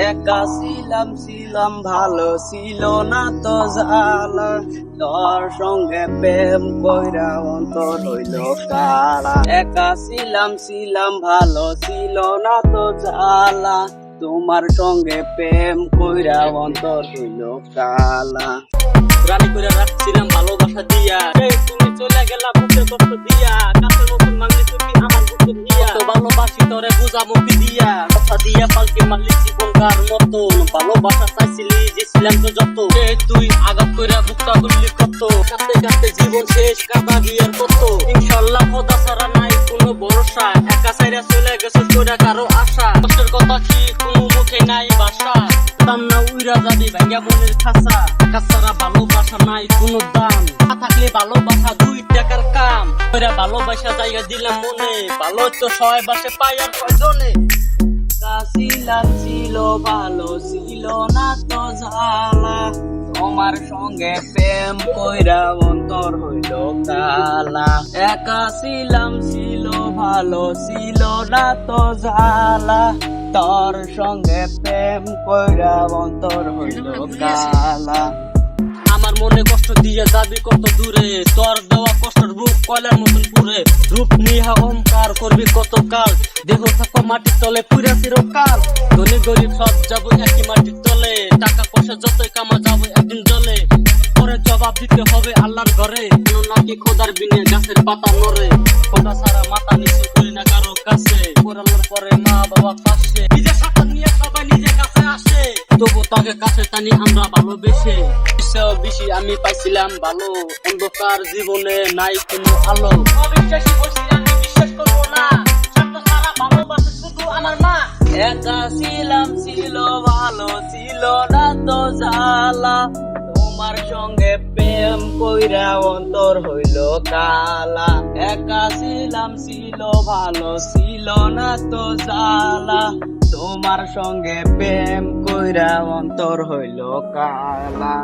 একা ছিলাম ভালো ছিল না তো জ্বালা, তোর সঙ্গে প্রেম কইরা অন্তর হইল কালা। একা ছিলাম ভালো ছিল না তো জ্বালা, তোমার সঙ্গে প্রেম কইরা অন্তর হইল কালা। রানী করে রাখছিলাম ভালোবাসা দিয়া, তুমি চলে গেলা বুকে কষ্ট দিয়া, কাছে নতুন মাংলি তুমি আমার বুকে দিয়া, তো ভালোবাসি তোরে বুঝা মুখি দিয়া, কথা দিয়া পালকে মারলি জীবনকার মতো, ভালোবাসা চাইছিলি দিছিলাম তো যত, তুই আঘাত কইরা বুকটা করলি কত, কাঁদতে কাঁদতে জীবন শেষ কাঁদা বিয়ার কত, ইনশাল্লাহ খোদা ছাড়া নাই কোনো ভরসা, একা সাইরা চলে গেছে কইরা কারো আশা, কষ্টের কথা কি কোনো মুখে নাই ভাষা, তামনা উইরা যাবি ভাঙ্গা মনের খাসা, কাছাড়া ভালোবাসা নাই কোনো দাম, না থাকলে ভালোবাসা 2 টাকার কাম, কইরা ভালোবাসা জায়গা দিলাম মনে, ভালো তো সবাই বাসে পাই আর কয়জনে। ছিল ভালো ছিল না তো জ্বালা, তোমার সঙ্গে প্রেম কইরা অন্তর হইল কালা। একা ছিল ভালো ছিল না তো জ্বালা, তোর সঙ্গে প্রেম কইরা অন্তর হইল কালা। আমার মনে কষ্ট দিয়ে যাবি কত দূরে, তোর দেওয়া কষ্টের রূপ কয়লার মতন পুরে, রূপ নিহা অহংকার করবি কত কাল, দেহ থাকো মাটির তলে পুরা চিরকাল, ধনী গরিব সব যাবো একই মাটির তলে, টাকা পয়সা যতই কামা যাবো একদিন জলে, পরে জবাব দিতে হবে আল্লাহর ঘরে, নাকি খোদার বিনে গাছের পাতা নড়ে, খোদা ছাড়া মাথা নিচু করি না কারো কাছে, পড়ানোর পরে মা বাবা পাশে, নিজের সাথে নিয়ে সবাই নিজের কাছে আসে, তবু তাকে কাছে টানি আমরা ভালোবেসে, বেশি আমি পাইছিলাম ভালো, অন্ধকার জীবনে নাই কোনো আলো, অবিশ্বাসী বলছি আমি বিশ্বাস করবো না, স্বার্থ ছাড়া ভালোবাসে শুধু আমার মা। একা ছিল ভালো ছিল না তো জ্বালা, তোমার সঙ্গে প্রেম কইরা অন্তর হইল কালা। একা ছিল ভালো ছিল না তো জ্বালা, তোমার সঙ্গে প্রেম কইরা অন্তর হইল কালা।